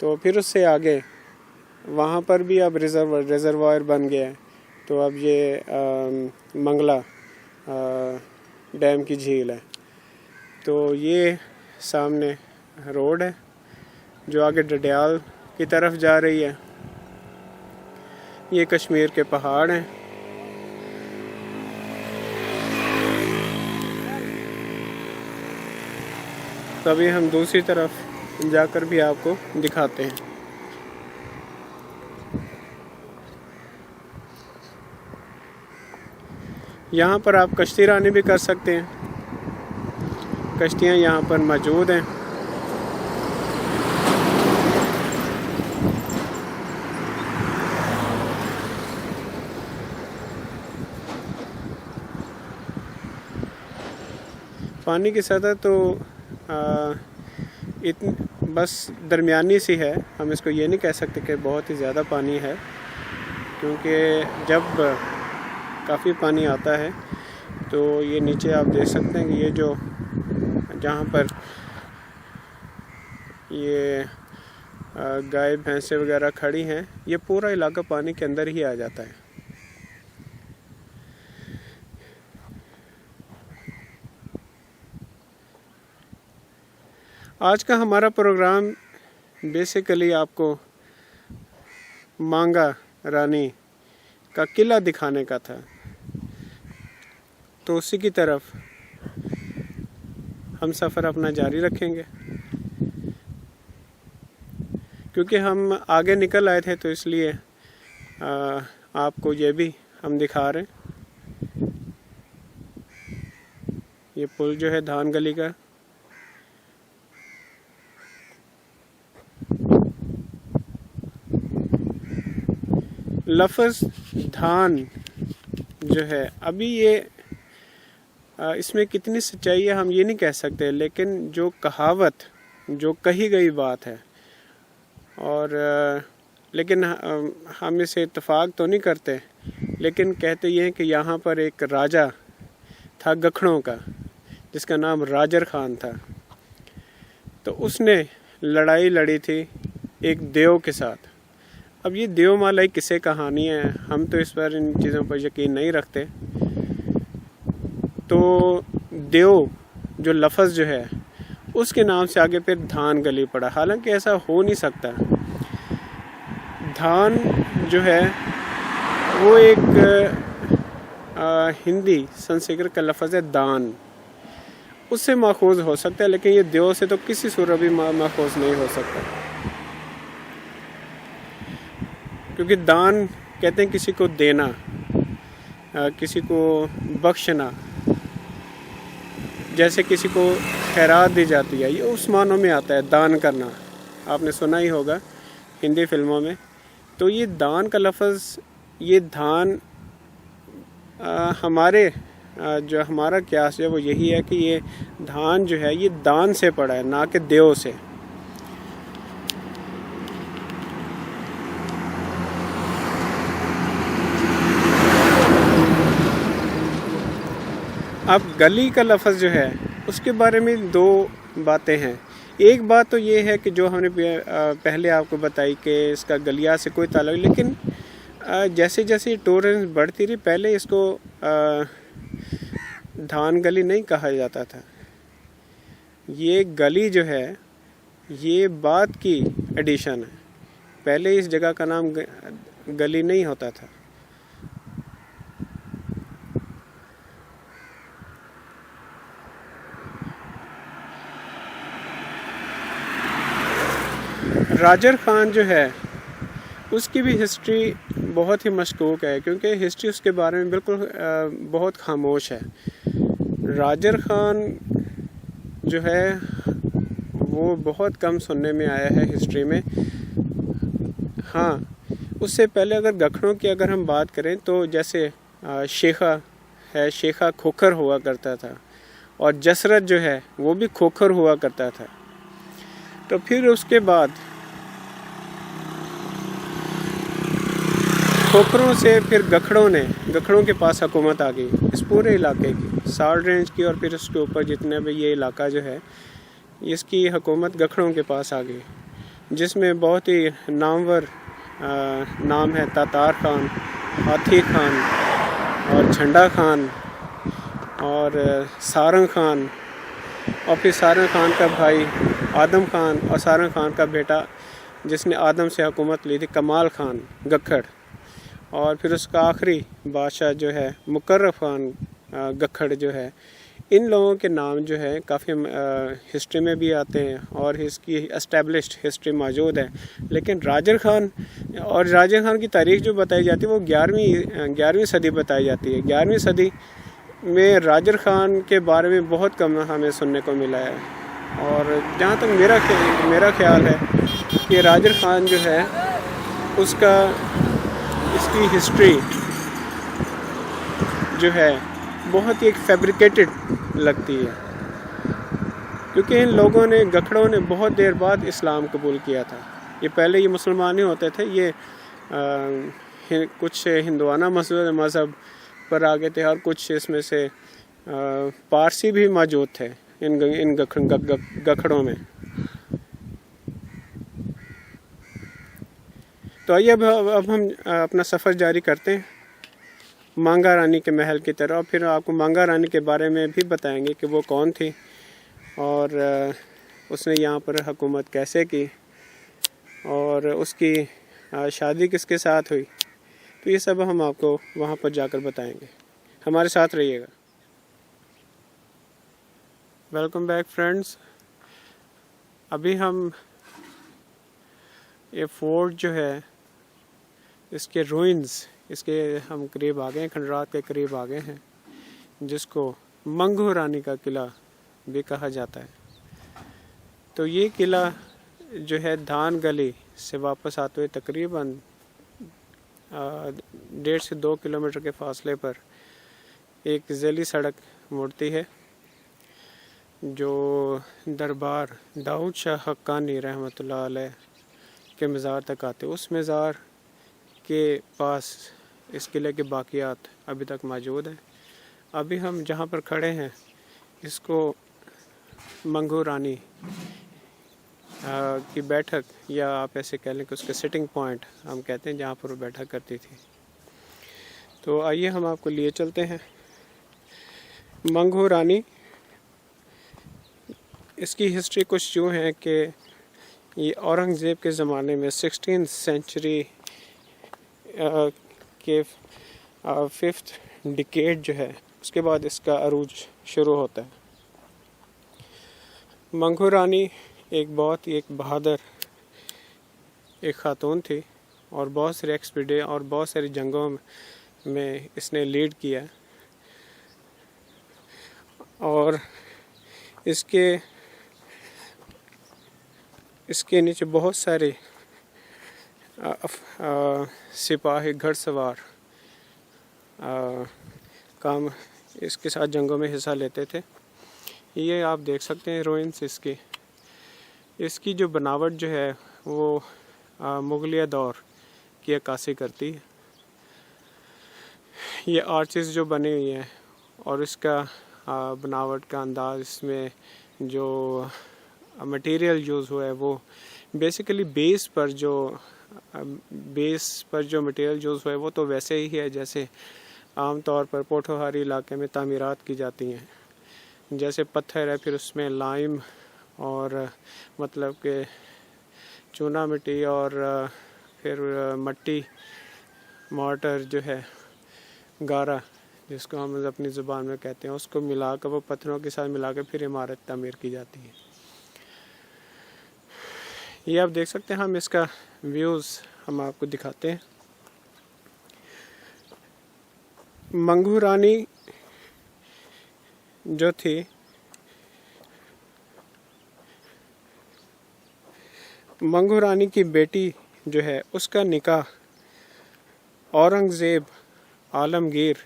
تو پھر اس سے آگے وہاں پر بھی اب ریزروائر بن گیا ہے. تو اب یہ منگلا ڈیم کی جھیل ہے. تو یہ سامنے روڈ ہے جو آگے ڈڈیال کی طرف جا رہی ہے. یہ کشمیر کے پہاڑ ہیں. تو ابھی ہم دوسری طرف جا کر بھی آپ کو دکھاتے ہیں. یہاں پر آپ کشتی رانی بھی کر سکتے ہیں. کشتیاں یہاں پر موجود ہیں. پانی کی سطح تو بس درمیانی سی ہے. ہم اس کو یہ نہیں کہہ سکتے کہ بہت ہی زیادہ پانی ہے، کیونکہ جب کافی پانی آتا ہے تو یہ نیچے آپ دیکھ سکتے ہیں کہ یہ جو جہاں پر یہ گائے بھینسیں وغیرہ کھڑی ہیں، یہ پورا علاقہ پانی کے اندر ہی آ جاتا ہے. آج کا ہمارا پروگرام بیسیکلی آپ کو مانگا رانی کا قلعہ دکھانے کا تھا. تو اسی کی طرف ہم سفر اپنا جاری رکھیں گے. کیونکہ ہم آگے نکل آئے تھے تو اس لیے آپ کو یہ بھی ہم دکھا رہے ہیں. یہ پل جو ہے دھان گلی کا، لفظ دھان جو ہے ابھی یہ اس میں کتنی سچائی ہے ہم یہ نہیں کہہ سکتے، لیکن جو کہاوت جو کہی گئی بات ہے، اور لیکن ہم اسے اتفاق تو نہیں کرتے، لیکن کہتے یہ ہیں کہ یہاں پر ایک راجا تھا گکھڑوں کا جس کا نام راجر خان تھا. تو اس نے لڑائی لڑی تھی ایک دیو کے ساتھ. اب یہ دیو مالائی قصے کہانی ہے، ہم تو اس پر ان چیزوں پر یقین نہیں رکھتے. تو دیو جو لفظ جو ہے اس کے نام سے آگے پھر دھان گلی پڑا. حالانکہ ایسا ہو نہیں سکتا. دھان جو ہے وہ ایک ہندی سنسکرت کا لفظ ہے دان، اس سے ماخوذ ہو سکتا ہے، لیکن یہ دیو سے تو کسی صورت بھی ماخوذ نہیں ہو سکتا. کیونکہ دان کہتے ہیں کسی کو دینا، کسی کو بخشنا، جیسے کسی کو خیرات دی جاتی ہے، یہ اس معنوں میں آتا ہے دان کرنا. آپ نے سنا ہی ہوگا ہندی فلموں میں. تو یہ دان کا لفظ، یہ دھان ہمارے جو ہمارا قیاس ہے وہ یہی ہے کہ یہ دھان جو ہے یہ دان سے پڑا ہے، نہ کہ دیو سے. اب گلی کا لفظ جو ہے اس کے بارے میں دو باتیں ہیں. ایک بات تو یہ ہے کہ جو ہم نے پہلے آپ کو بتائی کہ اس کا گلیا سے کوئی تعلق، لیکن جیسے جیسے ٹورزم بڑھتی رہی، پہلے اس کو دھان گلی نہیں کہا جاتا تھا. یہ گلی جو ہے یہ بعد کی ایڈیشن ہے. پہلے اس جگہ کا نام گلی نہیں ہوتا تھا. راجر خان جو ہے اس کی بھی ہسٹری بہت ہی مشکوک ہے، کیونکہ ہسٹری اس کے بارے میں بالکل بہت خاموش ہے. راجر خان جو ہے وہ بہت کم سننے میں آیا ہے ہسٹری میں. ہاں، اس سے پہلے اگر گکھڑوں کی اگر ہم بات کریں تو جیسے شیخا ہے، شیخا کھوکھر ہوا کرتا تھا، اور جسرت جو ہے وہ بھی کھوکھر ہوا کرتا تھا. تو پھر اس کے بعد کھوکھروں سے پھر گکھڑوں کے پاس حکومت آ گئی اس پورے علاقے کی، سال رینج کی، اور پھر اس کے اوپر جتنے بھی یہ علاقہ جو ہے اس کی حکومت گکھڑوں کے پاس آ گئی. جس میں بہت ہی نامور نام ہے تاتار خان، ہاتھی خان اور جھنڈا خان اور سارنگ خان، اور پھر سارنگ خان کا بھائی آدم خان، اور سارنگ خان کا بیٹا جس نے آدم سے حکومت لی تھی کمال خان گکھڑ، اور پھر اس کا آخری بادشاہ جو ہے مقرب خان گکھڑ جو ہے. ان لوگوں کے نام جو ہے کافی ہسٹری میں بھی آتے ہیں اور اس کی اسٹیبلشڈ ہسٹری موجود ہے. لیکن راجر خان کی تاریخ جو بتائی جاتی ہے وہ 11ویں صدی بتائی جاتی ہے. 11ویں صدی میں راجر خان کے بارے میں بہت کم ہمیں سننے کو ملا ہے. اور جہاں تک میرا خیال ہے کہ راجر خان جو ہے اس کی ہسٹری جو ہے بہت ہی ایک فیبریکیٹڈ لگتی ہے، کیونکہ ان لوگوں نے گکھڑوں نے بہت دیر بعد اسلام قبول کیا تھا. یہ پہلے یہ مسلمان ہی ہوتے تھے، یہ کچھ ہندوانہ مذہب پر آ گئے تھے اور کچھ اس میں سے پارسی بھی موجود تھے ان گکھڑوں میں. تو آئیے اب ہم اپنا سفر جاری کرتے ہیں مانگا رانی کے محل کی طرف. پھر آپ کو مانگا رانی کے بارے میں بھی بتائیں گے کہ وہ کون تھی اور اس نے یہاں پر حکومت کیسے کی اور اس کی شادی کس کے ساتھ ہوئی. تو یہ سب ہم آپ کو وہاں پر جا کر بتائیں گے. ہمارے ساتھ رہیے گا. Welcome back friends. ابھی ہم یہ فورٹ جو ہے اس کے روئنز ہم قریب آ گئے ہیں، کھنڈرات کے قریب آ گئے ہیں، جس کو منگو رانی کا قلعہ بھی کہا جاتا ہے. تو یہ قلعہ جو ہے دھان گلی سے واپس آتے ہوئے تقریباً 1.5 سے 2 کلومیٹر کے فاصلے پر ایک ذیلی سڑک مڑتی ہے جو دربار داؤد شاہ حقانی رحمۃ اللہ علیہ کے مزار تک آتے. اس مزار کے پاس اس قلعے کے باقیات ابھی تک موجود ہیں. ابھی ہم جہاں پر کھڑے ہیں اس کو منگو رانی کی بیٹھک، یا آپ ایسے کہہ لیں کہ اس کے سٹنگ پوائنٹ ہم کہتے ہیں، جہاں پر وہ بیٹھا کرتی تھی. تو آئیے ہم آپ کو لیے چلتے ہیں. منگو رانی، اس کی ہسٹری کچھ یوں ہے کہ یہ اورنگزیب کے زمانے میں 16 سینچری کے 5th ڈیکیڈ جو ہے اس کے بعد اس کا عروج شروع ہوتا ہے. منگو رانی بہت ہی بہادر ایک خاتون تھی اور بہت سارے اور بہت ساری جنگوں میں اس نے لیڈ کیا، اور اس کے نیچے بہت سارے سپاہی گھڑ سوار کام اس کے ساتھ جنگوں میں حصہ لیتے تھے. یہ آپ دیکھ سکتے ہیں روئنس اس کی جو بناوٹ جو ہے وہ مغلیہ دور کی عکاسی کرتی ہے. یہ آرچز جو بنی ہوئی ہیں اور اس کا بناوٹ کا انداز، اس میں جو مٹیریل یوز ہوا ہے وہ بیسیکلی بیس پر جو مٹیریل یوز ہوا ہے وہ تو ویسے ہی ہے جیسے عام طور پر پوٹھوہاری علاقے میں تعمیرات کی جاتی ہیں. جیسے پتھر ہے، پھر اس میں لائم اور مطلب کہ چونا مٹی اور پھر مٹی مارٹر جو ہے گارا جس کو ہم اپنی زبان میں کہتے ہیں، اس کو ملا کر وہ پتھروں کے ساتھ ملا کے پھر عمارت تعمیر کی جاتی ہے. یہ آپ دیکھ سکتے ہیں، ہم اس کا ویوز ہم آپ کو دکھاتے ہیں. منگو رانی جو تھی منگو رانی کی بیٹی جو ہے اس کا نکاح اورنگزیب عالمگیر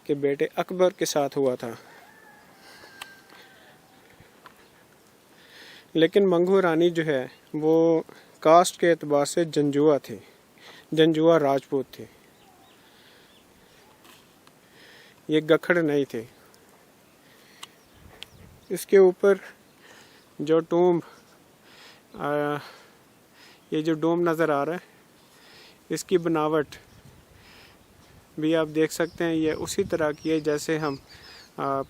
کے بیٹے اکبر کے ساتھ ہوا تھا. لیکن منگو رانی جو ہے وہ کاسٹ کے اعتبار سے جنجوا تھی، جنجوا راجپوت تھی، یہ گکھڑ نہیں تھے. اس کے اوپر جو ٹومب یہ جو ڈوم نظر آ رہا ہے اس کی بناوٹ بھی آپ دیکھ سکتے ہیں، یہ اسی طرح کی ہے جیسے ہم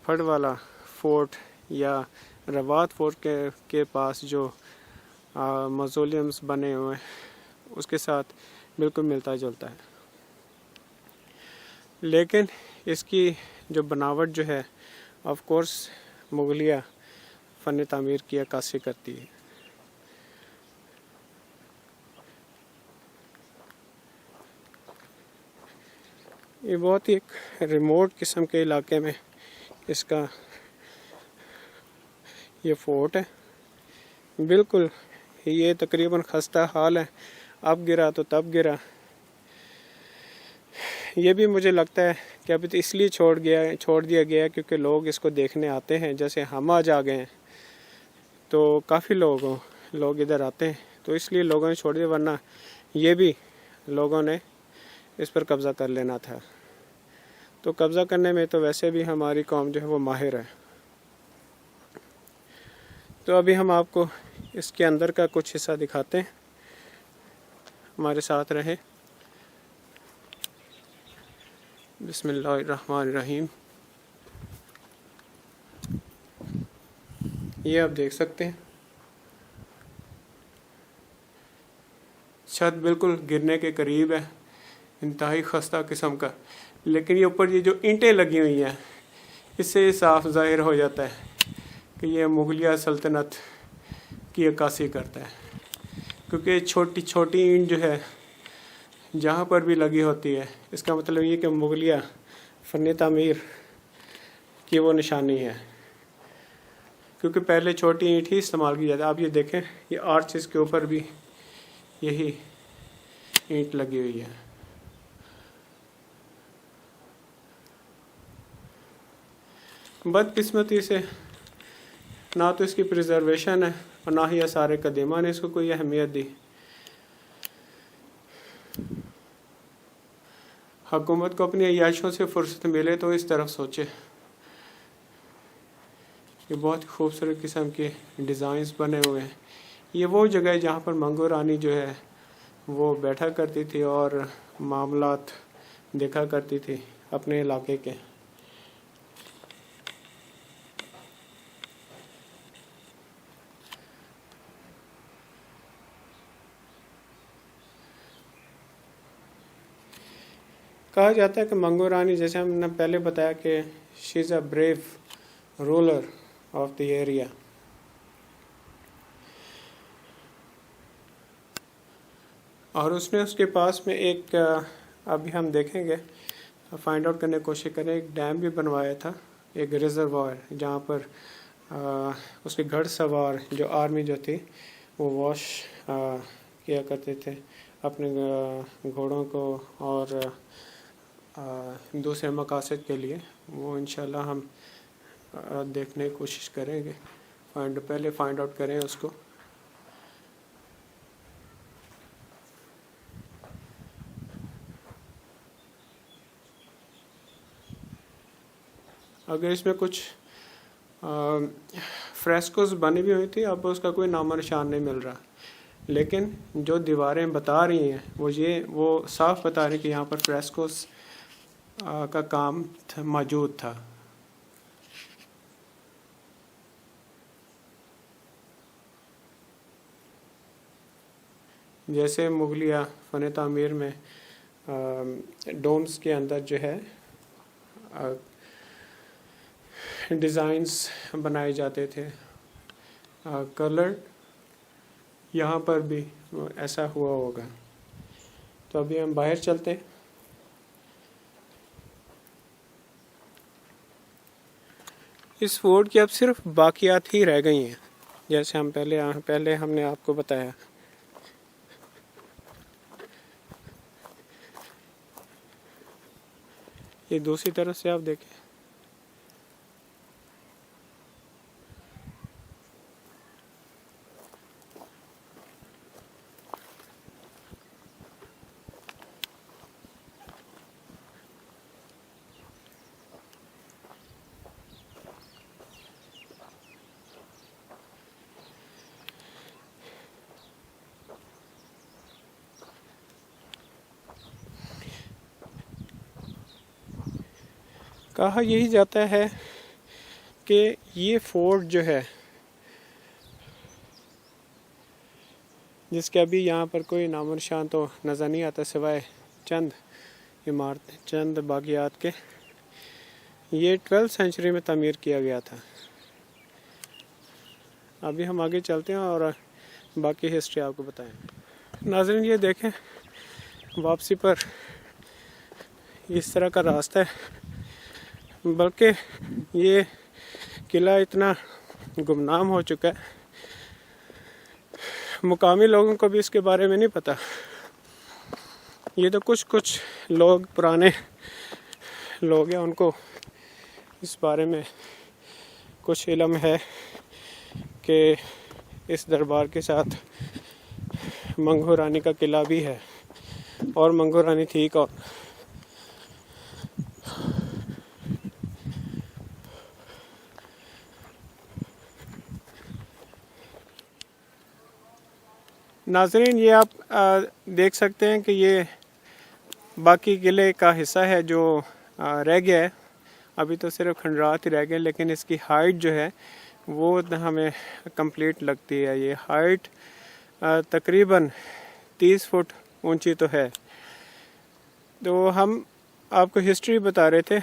پھڑ والا فورٹ یا روات فورٹ کے پاس جو موزولیمز بنے ہوئے ہیں اس کے ساتھ بالکل ملتا جلتا ہے، لیکن اس کی جو بناوٹ جو ہے آف کورس مغلیہ فن تعمیر کی عکاسی کرتی ہے۔ یہ بہت ہی ایک ریموٹ قسم کے علاقے میں اس کا یہ فورٹ ہے، بالکل یہ تقریباً خستہ حال ہے، اب گرا تو تب گرا۔ یہ بھی مجھے لگتا ہے کہ ابھی تو اس لیے چھوڑ دیا گیا کیونکہ لوگ اس کو دیکھنے آتے ہیں، جیسے ہم آج آ گئے ہیں تو کافی لوگ ادھر آتے ہیں تو اس لیے لوگوں نے چھوڑ دیا، ورنہ یہ بھی لوگوں نے اس پر قبضہ کر لینا تھا۔ تو قبضہ کرنے میں تو ویسے بھی ہماری قوم جو ہے وہ ماہر ہے۔ تو ابھی ہم آپ کو اس کے اندر کا کچھ حصہ دکھاتے ہیں، ہمارے ساتھ رہیں۔ بسم اللہ الرحمن الرحیم۔ یہ آپ دیکھ سکتے ہیں چھت بالکل گرنے کے قریب ہے، انتہائی خستہ قسم کا، لیکن یہ اوپر یہ جو اینٹیں لگی ہوئی ہیں اس سے صاف ظاہر ہو جاتا ہے کہ یہ مغلیہ سلطنت کی عکاسی کرتا ہے، کیونکہ چھوٹی چھوٹی اینٹ جو ہے جہاں پر بھی لگی ہوتی ہے اس کا مطلب یہ کہ مغلیہ فن تعمیر کی وہ نشانی ہے، کیونکہ پہلے چھوٹی اینٹ ہی استعمال کی جاتی ہے۔ آپ یہ دیکھیں، یہ آرچز کے اوپر بھی یہی اینٹ لگی ہوئی ہے۔ بدقسمتی سے نہ تو اس کی پریزرویشن ہے اور نہ ہی آثار قدیمہ نے اس کو کوئی اہمیت دی۔ حکومت کو اپنی عیاشوں سے فرصت ملے تو اس طرف سوچے۔ یہ بہت خوبصورت قسم کے ڈیزائنز بنے ہوئے ہیں۔ یہ وہ جگہ ہے جہاں پر منگو رانی جو ہے وہ بیٹھا کرتی تھی اور معاملات دیکھا کرتی تھی اپنے علاقے کے۔ کہا جاتا ہے کہ منگو رانی، جیسے ہم نے پہلے بتایا کہ she is a brave ruler of the area, اور اس نے اس کے پاس میں ایک ابھی ہم دیکھیں گے، فائنڈ آؤٹ کرنے کی کوشش کریں، ایک ڈیم بھی بنوایا تھا، ایک ریزروائر جہاں پر اس کے گھڑ سوار جو آرمی جو تھی وہ واش کیا کرتے تھے اپنے گھوڑوں کو اور دوسرے مقاصد کے لیے۔ وہ انشاءاللہ ہم دیکھنے کی کوشش کریں گے، پہلے فائنڈ آؤٹ کریں اس کو۔ اگر اس میں کچھ فریسکوز بنی بھی ہوئی تھی، اب اس کا کوئی نام و نشان نہیں مل رہا، لیکن جو دیواریں بتا رہی ہیں وہ صاف بتا رہی ہیں کہ یہاں پر فریسکوز کا کام موجود تھا۔ جیسے مغلیہ فن تعمیر میں ڈومز کے اندر جو ہے ڈیزائنز بنائے جاتے تھے کلر، یہاں پر بھی ایسا ہوا ہوگا۔ تو ابھی ہم باہر چلتے ہیں۔ اس فورٹ کی اب صرف باقیات ہی رہ گئی ہیں، جیسے ہم پہلے ہم نے آپ کو بتایا۔ یہ دوسری طرف سے آپ دیکھیں، کہا یہی جاتا ہے کہ یہ فورٹ جو ہے، جس کے ابھی یہاں پر کوئی نام و نشان تو نظر نہیں آتا سوائے چند عمارتیں، چند باقیات کے، یہ 12 سینچری میں تعمیر کیا گیا تھا۔ ابھی ہم آگے چلتے ہیں اور باقی ہسٹری آپ کو بتائیں۔ ناظرین یہ دیکھیں، واپسی پر اس طرح کا راستہ ہے، بلکہ یہ قلعہ اتنا گمنام ہو چکا ہے، مقامی لوگوں کو بھی اس کے بارے میں نہیں پتہ۔ یہ تو کچھ لوگ پرانے لوگ ہیں، ان کو اس بارے میں کچھ علم ہے کہ اس دربار کے ساتھ منگو رانی کا قلعہ بھی ہے، اور منگو رانی تھی کون۔ ناظرین یہ آپ دیکھ سکتے ہیں کہ یہ باقی قلعے کا حصہ ہے جو رہ گیا ہے، ابھی تو صرف کھنڈرات ہی رہ گئے، لیکن اس کی ہائٹ جو ہے وہ ہمیں کمپلیٹ لگتی ہے۔ یہ ہائٹ تقریباً 30 فٹ اونچی تو ہے۔ تو ہم آپ کو ہسٹری بتا رہے تھے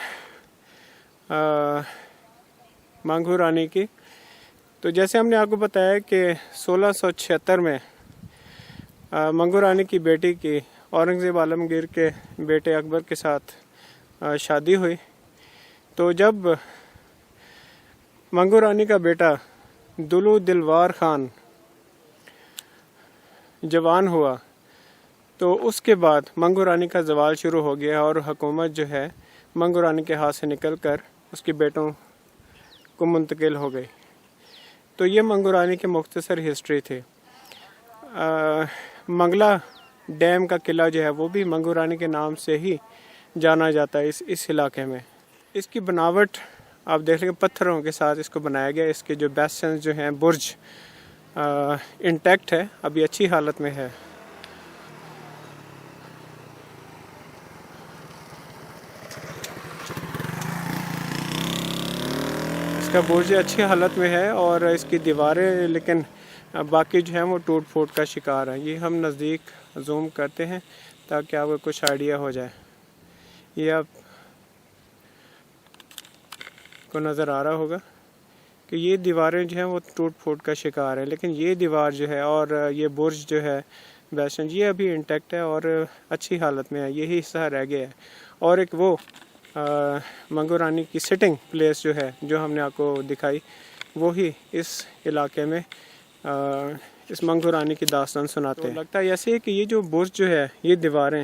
منگو رانی کی۔ تو جیسے ہم نے آپ کو بتایا کہ 1676 میں منگو رانی کی بیٹی کی اورنگزیب عالمگیر کے بیٹے اکبر کے ساتھ شادی ہوئی، تو جب منگو رانی کا بیٹا دلو دلوار خان جوان ہوا، تو اس کے بعد منگو رانی کا زوال شروع ہو گیا، اور حکومت جو ہے منگو رانی کے ہاتھ سے نکل کر اس کے بیٹوں کو منتقل ہو گئی۔ تو یہ منگو رانی کی مختصر ہسٹری تھی۔ منگلا ڈیم کا قلعہ جو ہے وہ بھی منگو رانی کے نام سے ہی جانا جاتا ہے اس علاقے میں۔ اس کی بناوٹ آپ دیکھ لیں، پتھروں کے ساتھ اس کو بنایا گیا۔ اس کے جو بیسنز جو ہیں، برج انٹیکٹ ہے، ابھی اچھی حالت میں ہے۔ اس کا برج اچھی حالت میں ہے، اور اس کی دیواریں لیکن باقی جو ہیں وہ ٹوٹ پھوٹ کا شکار ہیں۔ یہ ہم نزدیک زوم کرتے ہیں تاکہ آپ کو کچھ آئیڈیا ہو جائے۔ یہ آپ کو نظر آ رہا ہوگا کہ یہ دیواریں جو ہیں وہ ٹوٹ پھوٹ کا شکار ہے، لیکن یہ دیوار جو ہے اور یہ برج جو ہے بیسن، یہ ابھی انٹیکٹ ہے اور اچھی حالت میں ہے، یہی حصہ رہ گیا ہے۔ اور ایک وہ منگو رانی کی سٹنگ پلیس جو ہے، جو ہم نے آپ کو دکھائی، وہی اس علاقے میں اس منگو رانی کی داستان سناتے ہیں۔ لگتا ہے ایسے کہ یہ جو برج جو ہے، یہ دیواریں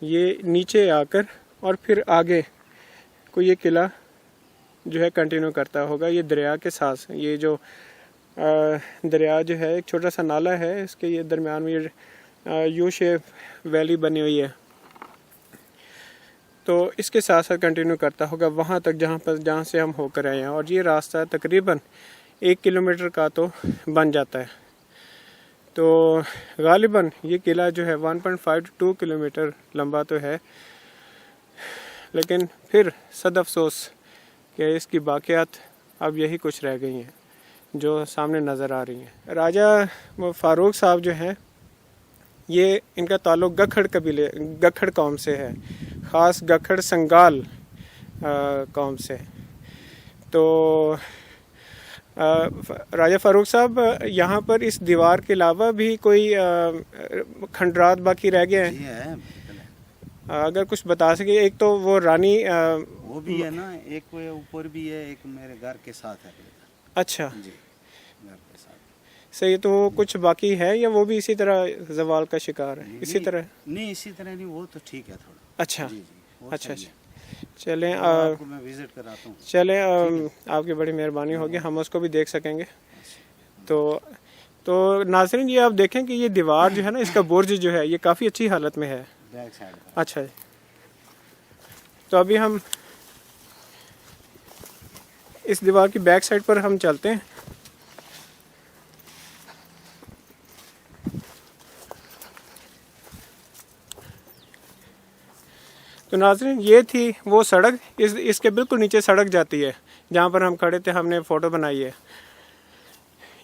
یہ نیچے آ کر اور پھر آگے کو یہ قلعہ جو ہے کنٹینیو کرتا ہوگا۔ یہ دریا کے ساتھ، یہ جو دریا جو ہے ایک چھوٹا سا نالا ہے، اس کے یہ درمیان میں یہ یو شیپ ویلی بنی ہوئی ہے، تو اس کے ساتھ ساتھ کنٹینیو کرتا ہوگا وہاں تک جہاں سے ہم ہو کر آئے ہیں۔ اور یہ راستہ تقریباً 1 کلومیٹر کا تو بن جاتا ہے۔ تو غالباً یہ قلعہ جو ہے 1.5 to 2 کلومیٹر لمبا تو ہے، لیکن پھر صد افسوس کہ اس کی باقیات اب یہی کچھ رہ گئی ہیں جو سامنے نظر آ رہی ہیں۔ راجہ فاروق صاحب جو ہیں، یہ ان کا تعلق گکھڑ قوم سے ہے، خاص گکھڑ سنگال قوم سے۔ تو راجہ فاروق صاحب، یہاں پر اس دیوار کے علاوہ بھی کوئی کھنڈرات باقی رہ گئے ہیں؟ اگر کچھ بتا سکے۔ ایک تو وہ رانی وہ بھی ہے نا، ایک اوپر بھی ہے، ایک میرے گھر کے ساتھ ہے۔ اچھا جی، گھر کے ساتھ۔ صحیح، تو وہ کچھ باقی ہے یا وہ بھی اسی طرح زوال کا شکار ہے؟ اسی طرح نہیں، اسی طرح نہیں، وہ تو ٹھیک ہے تھوڑا۔ اچھا اچھا اچھا، چلیں آپ کو میں وزٹ کراتا ہوں۔ چلیں، آپ کی بڑی مہربانی ہوگی، ہم اس کو بھی دیکھ سکیں گے۔ تو ناظرین یہ آپ دیکھیں کہ یہ دیوار جو ہے نا، اس کا برج جو ہے یہ کافی اچھی حالت میں ہے۔ Back side. اچھا، تو ابھی ہم اس دیوار کی بیک سائڈ پر ہم چلتے ہیں۔ تو ناظرین یہ تھی وہ سڑک، اس کے بالکل نیچے سڑک جاتی ہے جہاں پر ہم کھڑے تھے، ہم نے فوٹو بنائی ہے.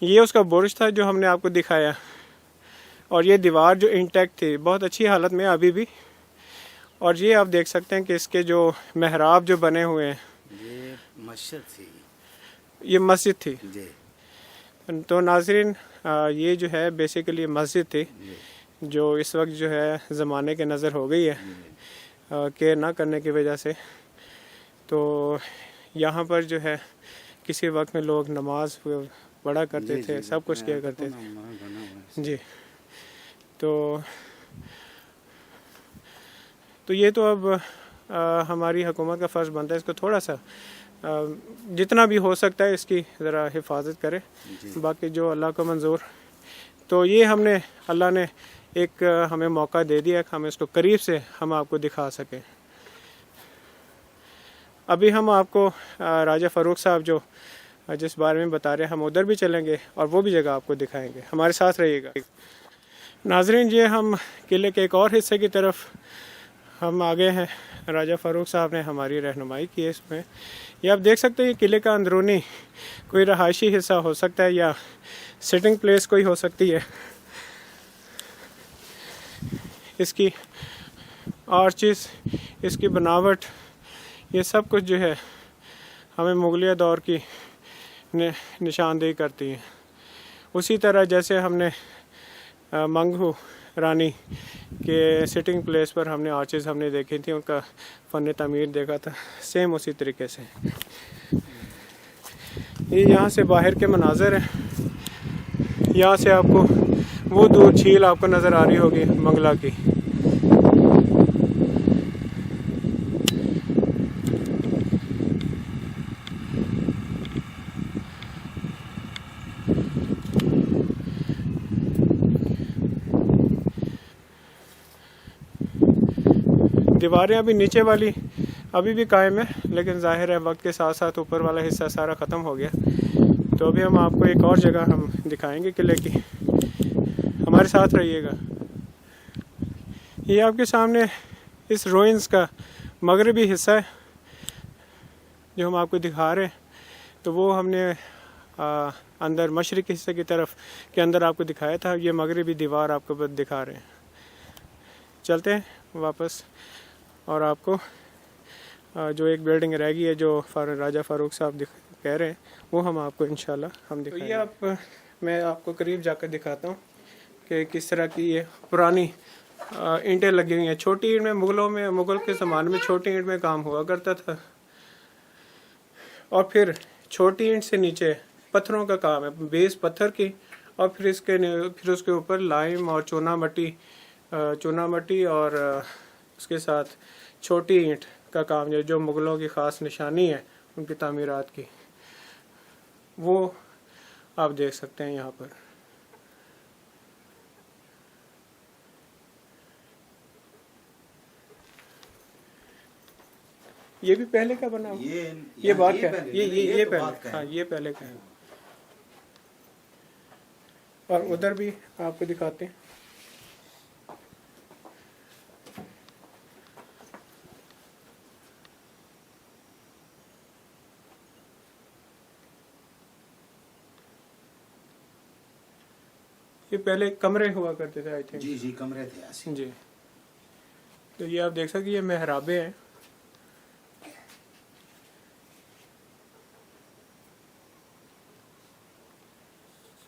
یہ اس کا برج تھا جو ہم نے آپ کو دکھایا، اور یہ دیوار جو انٹیکٹ تھی بہت اچھی حالت میں ابھی بھی. اور یہ آپ دیکھ سکتے ہیں کہ اس کے جو محراب جو بنے ہوئے ہیں، یہ مسجد تھی. یہ مسجد تھی. جی تو ناظرین یہ جو ہے بیسیکلی مسجد تھی جی جو اس وقت جو ہے زمانے کے نظر ہو گئی ہے کیئر نہ کرنے کی وجہ سے. تو یہاں پر جو ہے کسی وقت میں لوگ نماز پڑھا کرتے تھے، سب کچھ کیا کرتے تھے. جی تو یہ تو اب ہماری حکومت کا فرض بنتا ہے اس کو تھوڑا سا جتنا بھی ہو سکتا ہے اس کی ذرا حفاظت کرے. باقی جو اللہ کو منظور. تو یہ ہم نے اللہ نے ایک ہمیں موقع دے دیا کہ ہم اس کو قریب سے ہم آپ کو دکھا سکیں. ابھی ہم آپ کو راجہ فاروق صاحب جو جس بارے میں بتا رہے ہیں ہم ادھر بھی چلیں گے اور وہ بھی جگہ آپ کو دکھائیں گے. ہمارے ساتھ رہیے گا. ناظرین یہ ہم قلعے کے ایک اور حصے کی طرف ہم آگے ہیں. راجہ فاروق صاحب نے ہماری رہنمائی کی ہے اس میں. یہ آپ دیکھ سکتے ہیں یہ قلعے کا اندرونی کوئی رہائشی حصہ ہو سکتا ہے یا سٹنگ پلیس کوئی ہو سکتی ہے. اس کی آرچز، اس کی بناوٹ، یہ سب کچھ جو ہے ہمیں مغلیہ دور کی نشاندہی کرتی ہیں. اسی طرح جیسے ہم نے منگو رانی کے سٹنگ پلیس پر ہم نے آرچز ہم نے دیکھی تھی، ان کا فن تعمیر دیکھا تھا، سیم اسی طریقے سے. یہ یہاں سے باہر کے مناظر ہیں. یہاں سے آپ کو وہ دور جھیل آپ کو نظر آ رہی ہوگی منگلا کی. دیواریں ابھی نیچے والی ابھی بھی قائم ہے، لیکن ظاہر ہے وقت کے ساتھ ساتھ اوپر والا حصہ سارا ختم ہو گیا. تو ابھی ہم آپ کو ایک اور جگہ ہم دکھائیں گے قلعے کی. ہمارے ساتھ رہیے گا. یہ آپ کے سامنے اس روئنز کا مغربی حصہ ہے جو ہم آپ کو دکھا رہے ہیں. تو وہ ہم نے اندر مشرقی حصے کی طرف کے اندر آپ کو دکھایا تھا. یہ مغربی دیوار آپ کو دکھا رہے ہیں. چلتے ہیں واپس اور آپ کو جو ایک بلڈنگ رہ گئی ہے جو راجہ فاروق صاحب کہہ رہے ہیں وہ ہم آپ کو انشاءاللہ ہم دکھائیں گے. یہ میں آپ کو قریب جا کر دکھاتا ہوں کہ کس طرح کی یہ پرانی اینٹیں لگی ہوئی ہیں. چھوٹی اینٹ میں مغل کے زمانے میں چھوٹی اینٹ میں کام ہوا کرتا تھا، اور پھر چھوٹی اینٹ سے نیچے پتھروں کا کام ہے، بیس پتھر کی، اور پھر اس کے اوپر لائم اور چونا مٹی اور اس کے ساتھ چھوٹی اینٹ کا کام جو مغلوں کی خاص نشانی ہے ان کی تعمیرات کی، وہ آپ دیکھ سکتے ہیں یہاں پر. یہ بھی پہلے کا بنا ہوا، یہ بات کا ہے، یہ پہلے، ہاں یہ پہلے کا ہے. اور ادھر بھی آپ کو دکھاتے ہیں. یہ پہلے کمرے ہوا کرتے تھے آئی تھنک. جی کمرے تھے ایسے. جی تو یہ آپ دیکھ سکتے یہ محرابیں ہیں.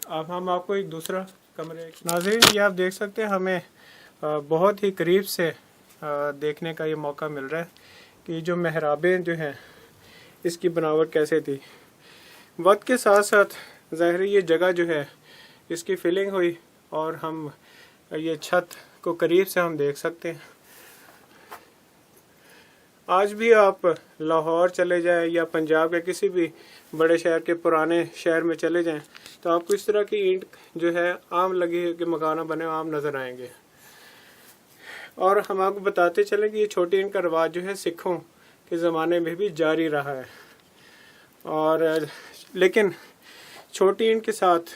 اب ہم آپ کو ایک دوسرا کمرے. ناظرین یہ آپ دیکھ سکتے ہیں ہمیں بہت ہی قریب سے دیکھنے کا یہ موقع مل رہا ہے کہ جو محرابیں جو ہیں اس کی بناوٹ کیسے تھی. وقت کے ساتھ ساتھ ظاہر یہ جگہ جو ہے اس کی فلنگ ہوئی اور ہم یہ چھت کو قریب سے ہم دیکھ سکتے ہیں. آج بھی آپ لاہور چلے جائیں یا پنجاب کے کسی بھی بڑے شہر کے پرانے شہر میں چلے جائیں تو آپ کو اس طرح کی اینٹ جو ہے عام لگی ہے کہ مکانہ بنے عام نظر آئیں گے. اور ہم آپ کو بتاتے چلیں کہ یہ چھوٹی اینٹ کا رواج جو ہے سکھوں کے زمانے میں بھی جاری رہا ہے. اور لیکن چھوٹی اینٹ کے ساتھ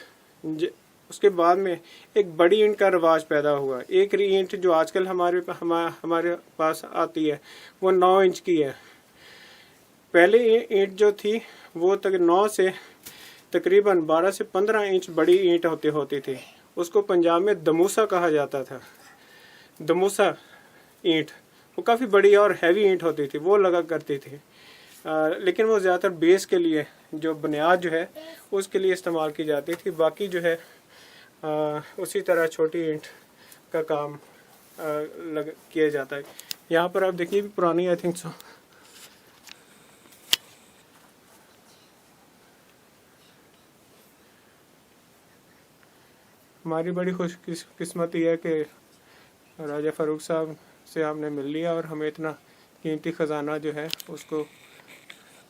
اس کے بعد میں ایک بڑی اینٹ کا رواج پیدا ہوا. ایک اینٹ جو آج کل ہمارے پاس آتی ہے وہ 9 انچ کی ہے. پہلے اینٹ جو تھی وہ 9 سے تقریباً 12 سے 15 انچ بڑی اینٹ ہوتی تھی. اس کو پنجاب میں دموسا کہا جاتا تھا. دموسا اینٹ وہ کافی بڑی اور ہیوی اینٹ ہوتی تھی, وہ لگا کرتی تھی. لیکن وہ زیادہ تر بیس کے لیے, جو بنیاد جو ہے اس کے لیے استعمال کی جاتی تھی. باقی جو ہے اسی طرح چھوٹی اینٹ کا کام کیا جاتا ہے. یہاں پر آپ دیکھیے پرانی آئی تھنک سو ہماری بڑی خوش قسمتی ہے کہ راجہ فاروق صاحب سے ہم نے مل لیا اور ہمیں اتنا قیمتی خزانہ جو ہے اس کو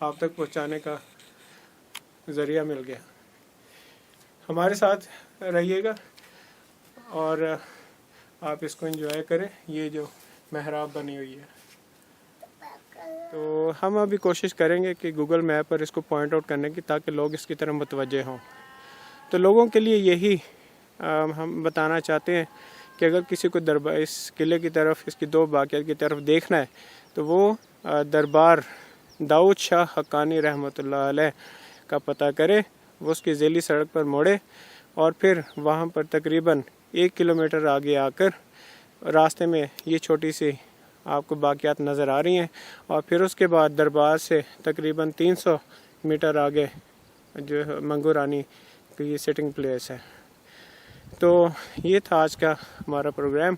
آپ تک پہنچانے کا ذریعہ مل گیا. ہمارے ساتھ رہیے گا اور آپ اس کو انجوائے کریں. یہ جو محراب بنی ہوئی ہے تو ہم ابھی کوشش کریں گے کہ گوگل میپ پر اس کو پوائنٹ آؤٹ کرنے کی, تاکہ لوگ اس کی طرف متوجہ ہوں. تو لوگوں کے لیے یہی ہم بتانا چاہتے ہیں کہ اگر کسی کو دربار اس قلعے کی طرف, اس کی 2 باقیات کی طرف دیکھنا ہے تو وہ دربار داؤد شاہ حقانی رحمۃ اللہ علیہ کا پتہ کرے. وہ اس کی ذیلی سڑک پر موڑے اور پھر وہاں پر تقریباً 1 کلومیٹر آگے آ کر راستے میں یہ چھوٹی سی آپ کو باقیات نظر آ رہی ہیں, اور پھر اس کے بعد دربار سے تقریباً 300 میٹر آگے جو منگو رانی کی یہ سٹنگ پلیس ہے. تو یہ تھا آج کا ہمارا پروگرام.